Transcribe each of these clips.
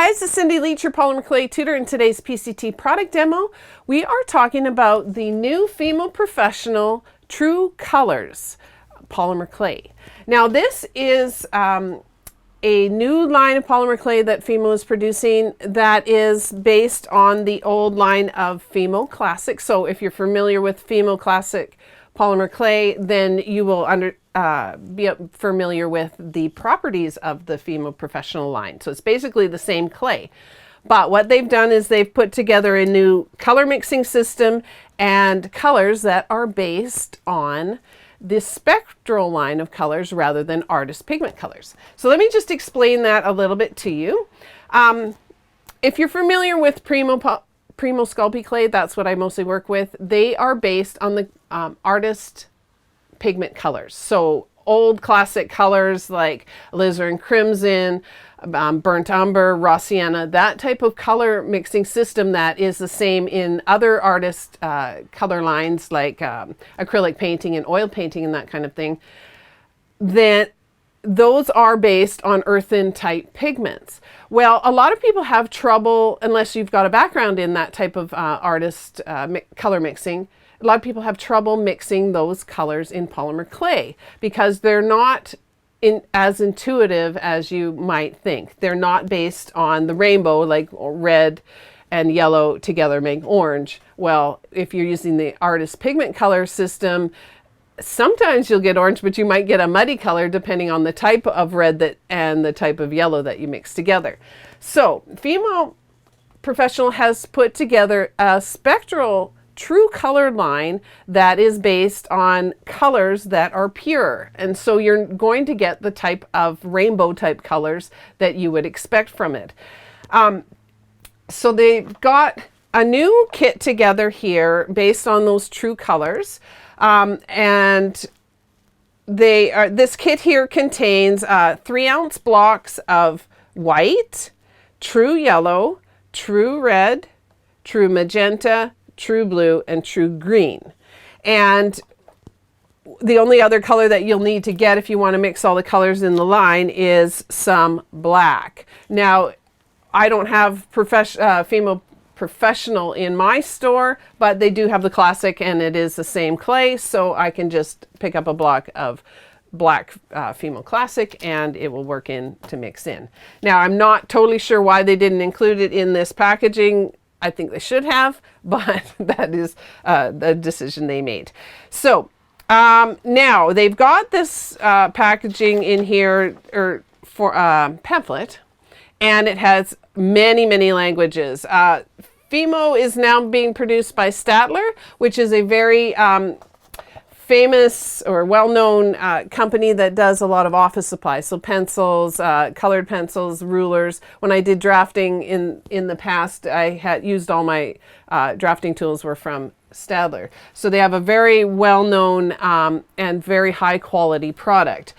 guys, it's Cindy Leach, your polymer clay tutor. In today's PCT product demo, we are talking about the new Fimo Professional True Colors polymer clay. Now this is a new line of polymer clay that Fimo is producing that is based on the old line of Fimo Classic. So if you're familiar with Fimo Classic polymer clay, then you will be familiar with the properties of the Fimo Professional line. So it's basically the same clay. But what they've done is they've put together a new color mixing system and colors that are based on the spectral line of colors rather than artist pigment colors. So let me just explain that a little bit to you. If you're familiar with Primo Sculpey clay, that's what I mostly work with. They are based on the artist pigment colors. So old classic colors like alizarin crimson, burnt umber, raw sienna, that type of color mixing system that is the same in other artist color lines like acrylic painting and oil painting and that kind of thing. Then those are based on earthen type pigments. Well, a lot of people have trouble, unless you've got a background in that type of artist color mixing, a lot of people have trouble mixing those colors in polymer clay because they're not as intuitive as you might think. They're not based on the rainbow, like red and yellow together make orange. Well, if you're using the artist pigment color system, sometimes you'll get orange, but you might get a muddy color depending on the type of red and the type of yellow that you mix together. So Fimo Professional has put together a spectral true color line that is based on colors that are pure. And so you're going to get the type of rainbow type colors that you would expect from it. So they've got a new kit together here based on those true colors. And this kit here contains 3-ounce blocks of white, true yellow, true red, true magenta, true blue, and true green. And the only other color that you'll need to get if you want to mix all the colors in the line is some black. Now, I don't have Fimo Professional in my store, but they do have the classic and it is the same clay, so I can just pick up a block of black Fimo Classic and it will work in to mix in. Now, I'm not totally sure why they didn't include it in this packaging. I think they should have, but that is the decision they made. So now they've got this packaging in here for pamphlet, and it has many, many languages. Fimo is now being produced by Staedtler, which is a very famous or well-known company that does a lot of office supplies. So pencils, colored pencils, rulers. When I did drafting in the past, I had used all my drafting tools were from Staedtler. So they have a very well-known and very high-quality product.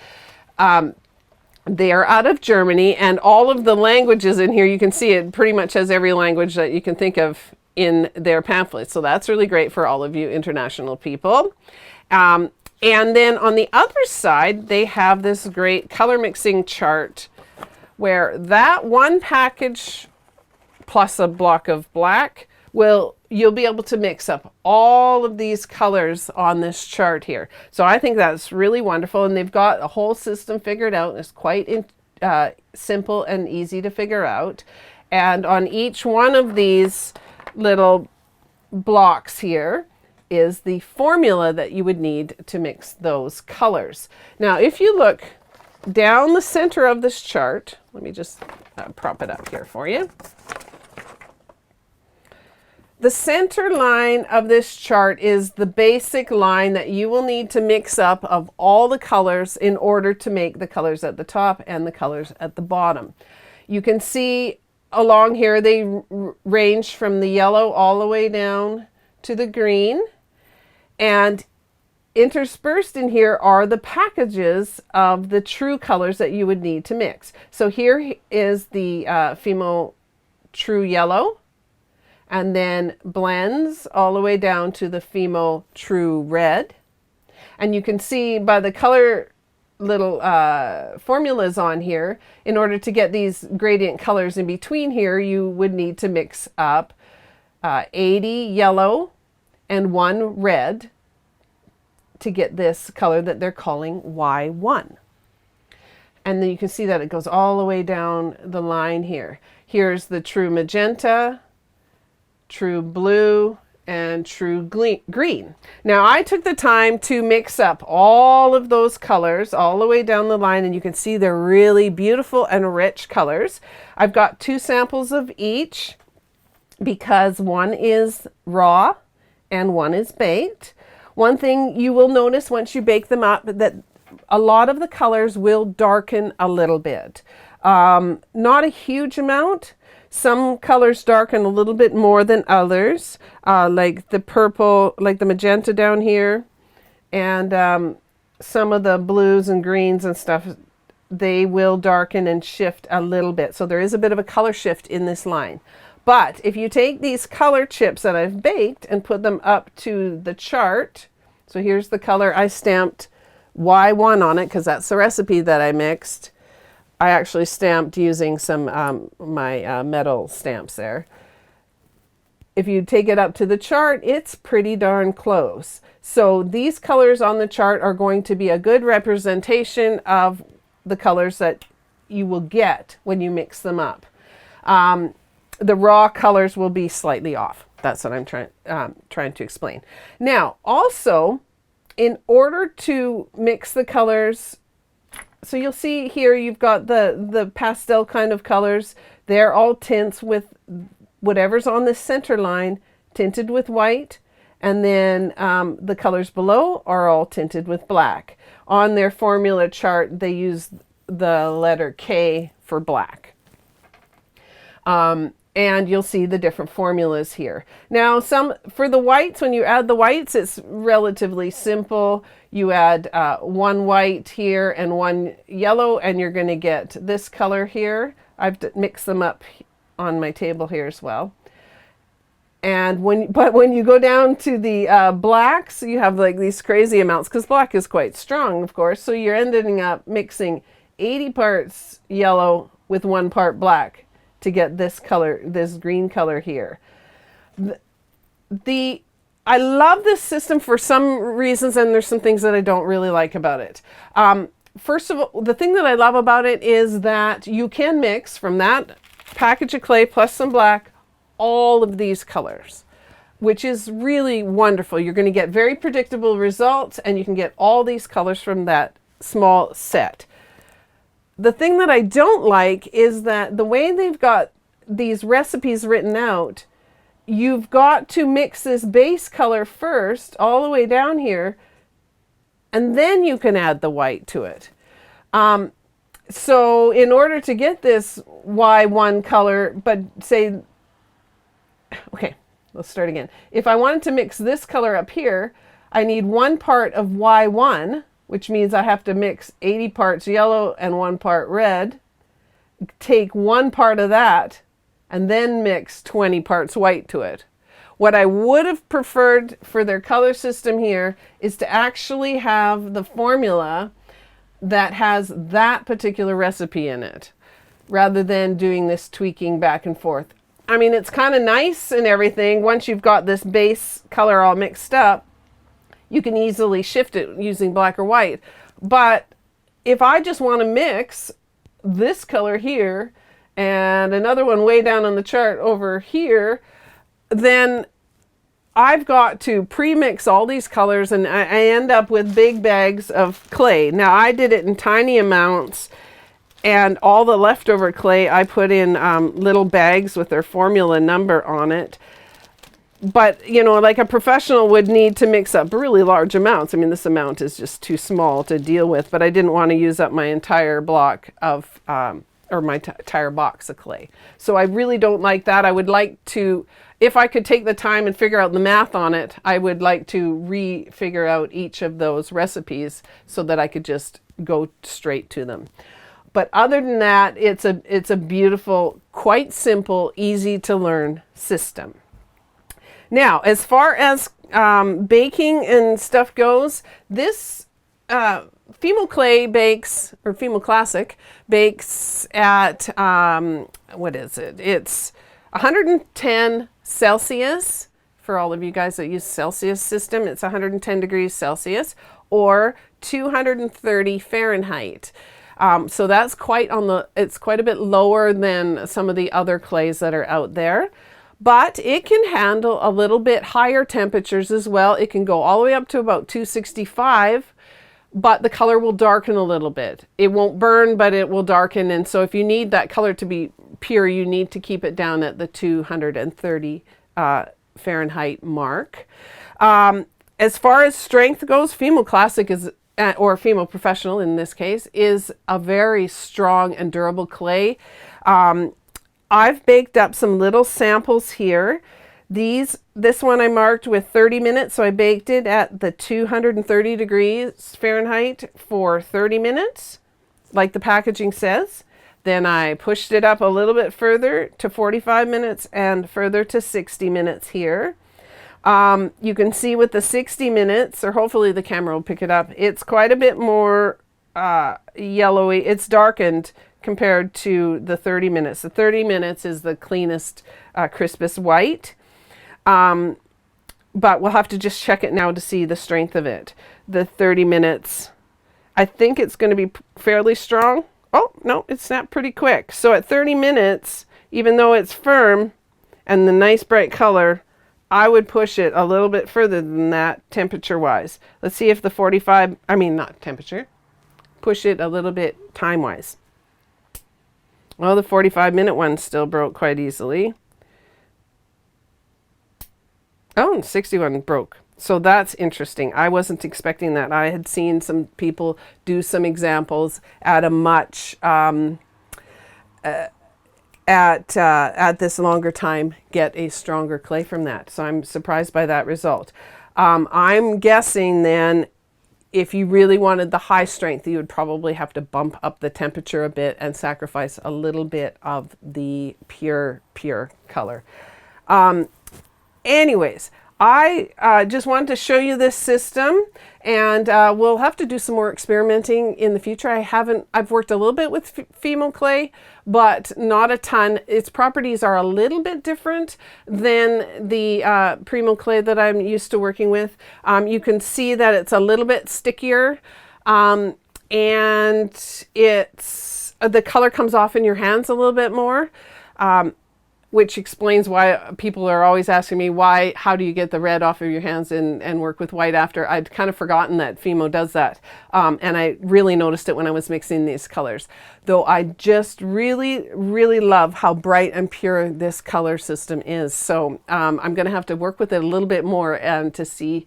They are out of Germany, and all of the languages in here, you can see it pretty much has every language that you can think of in their pamphlet. So that's really great for all of you international people. And then on the other side, they have this great color mixing chart where that one package plus a block of black you'll be able to mix up all of these colors on this chart here. So I think that's really wonderful, and they've got a whole system figured out, and it's quite simple and easy to figure out. And on each one of these little blocks here is the formula that you would need to mix those colors. Now, if you look down the center of this chart, let me just prop it up here for you. The center line of this chart is the basic line that you will need to mix up of all the colors in order to make the colors at the top and the colors at the bottom. You can see along here they range from the yellow all the way down to the green, and interspersed in here are the packages of the true colors that you would need to mix. So here is the Fimo True Yellow, and then blends all the way down to the Fimo True Red. And you can see by the color little formulas on here. In order to get these gradient colors in between here, you would need to mix up 80 yellow and 1 red to get this color that they're calling Y1. And then you can see that it goes all the way down the line here. Here's the true magenta, true blue, and true green. Now I took the time to mix up all of those colors all the way down the line, and you can see they're really beautiful and rich colors. I've got 2 samples of each because one is raw and one is baked. One thing you will notice once you bake them up, that a lot of the colors will darken a little bit. Not a huge amount. Some colors darken a little bit more than others, like the purple, like the magenta down here, and some of the blues and greens and stuff, they will darken and shift a little bit. So there is a bit of a color shift in this line. But if you take these color chips that I've baked and put them up to the chart, so here's the color I stamped Y1 on it because that's the recipe that I mixed. I actually stamped using some my metal stamps there. If you take it up to the chart, it's pretty darn close. So these colors on the chart are going to be a good representation of the colors that you will get when you mix them up. The raw colors will be slightly off. That's what I'm trying to explain. Now, also, in order to mix the colors, so you'll see here you've got the pastel kind of colors. They're all tints with whatever's on the center line tinted with white, and then the colors below are all tinted with black. On their formula chart, they use the letter K for black. And you'll see the different formulas here. Now, for the whites, when you add the whites, it's relatively simple. You add 1 white here and 1 yellow, and you're going to get this color here. I've mixed them up on my table here as well. And when you go down to the blacks, you have like these crazy amounts because black is quite strong, of course. So you're ending up mixing 80 parts yellow with 1 part black to get this color, this green color here. I love this system for some reasons, and there's some things that I don't really like about it. First of all, the thing that I love about it is that you can mix from that package of clay plus some black, all of these colors, which is really wonderful. You're going to get very predictable results, and you can get all these colors from that small set. The thing that I don't like is that the way they've got these recipes written out, you've got to mix this base color first all the way down here, and then you can add the white to it. So in order to get this Y1 color, but say, okay, let's start again. If I wanted to mix this color up here, I need 1 part of Y1, which means I have to mix 80 parts yellow and 1 part red, take 1 part of that, and then mix 20 parts white to it. What I would have preferred for their color system here is to actually have the formula that has that particular recipe in it, rather than doing this tweaking back and forth. I mean, it's kind of nice and everything. Once you've got this base color all mixed up, you can easily shift it using black or white. But if I just want to mix this color here and another one way down on the chart over here, then I've got to pre-mix all these colors, and I end up with big bags of clay. Now, I did it in tiny amounts, and all the leftover clay I put in little bags with their formula number on it. But, you know, like a professional would need to mix up really large amounts. I mean, this amount is just too small to deal with, but I didn't want to use up my entire block of, or my entire box of clay. So I really don't like that. I would like to, if I could take the time and figure out the math on it, I would like to figure out each of those recipes so that I could just go straight to them. But other than that, it's a beautiful, quite simple, easy to learn system. Now, as far as baking and stuff goes, this Fimo Clay bakes, or Fimo Classic bakes at, what is it? It's 110 Celsius. For all of you guys that use Celsius system, it's 110 degrees Celsius or 230 Fahrenheit. So that's it's quite a bit lower than some of the other clays that are out there. But it can handle a little bit higher temperatures as well. It can go all the way up to about 265, but the color will darken a little bit. It won't burn, but it will darken. And so if you need that color to be pure, you need to keep it down at the 230 Fahrenheit mark. As far as strength goes, Fimo Classic is, or Fimo Professional in this case, is a very strong and durable clay. I've baked up some little samples here. This one I marked with 30 minutes, so I baked it at the 230 degrees Fahrenheit for 30 minutes, like the packaging says. Then I pushed it up a little bit further to 45 minutes and further to 60 minutes here. You can see with the 60 minutes, or hopefully the camera will pick it up, it's quite a bit more yellowy. It's darkened compared to the 30 minutes. The 30 minutes is the cleanest, crispest white. But we'll have to just check it now to see the strength of it. The 30 minutes, I think it's going to be fairly strong. Oh, no, it snapped pretty quick. So at 30 minutes, even though it's firm and the nice bright color, I would push it a little bit further than that temperature-wise. Let's see if the 45, I mean, not temperature, push it a little bit time-wise. Well, the 45-minute one still broke quite easily. Oh, and 61 broke. So that's interesting. I wasn't expecting that. I had seen some people do some examples at a much, at this longer time, get a stronger clay from that. So I'm surprised by that result. I'm guessing then if you really wanted the high strength, you would probably have to bump up the temperature a bit and sacrifice a little bit of the pure color. Anyways, I just wanted to show you this system, and we'll have to do some more experimenting in the future. I've worked a little bit with Fimo clay, but not a ton. Its properties are a little bit different than the Primo clay that I'm used to working with. You can see that it's a little bit stickier, and the color comes off in your hands a little bit more. Which explains why people are always asking me how do you get the red off of your hands and work with white after. I'd kind of forgotten that Fimo does that. And I really noticed it when I was mixing these colors. Though I just really, really love how bright and pure this color system is. So I'm going to have to work with it a little bit more and to see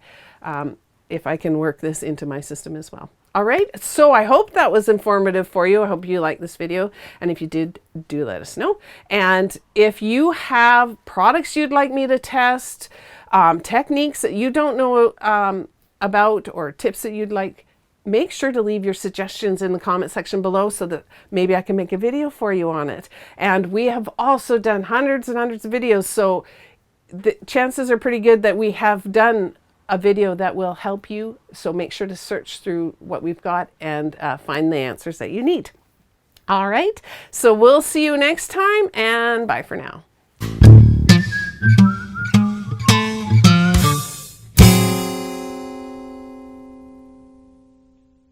if I can work this into my system as well. All right, so I hope that was informative for you. I hope you liked this video. And if you did, do let us know. And if you have products you'd like me to test, techniques that you don't know about, or tips that you'd like, make sure to leave your suggestions in the comment section below so that maybe I can make a video for you on it. And we have also done hundreds and hundreds of videos, so the chances are pretty good that we have done a video that will help you. So make sure to search through what we've got and find the answers that you need. All right, so we'll see you next time, and bye for now.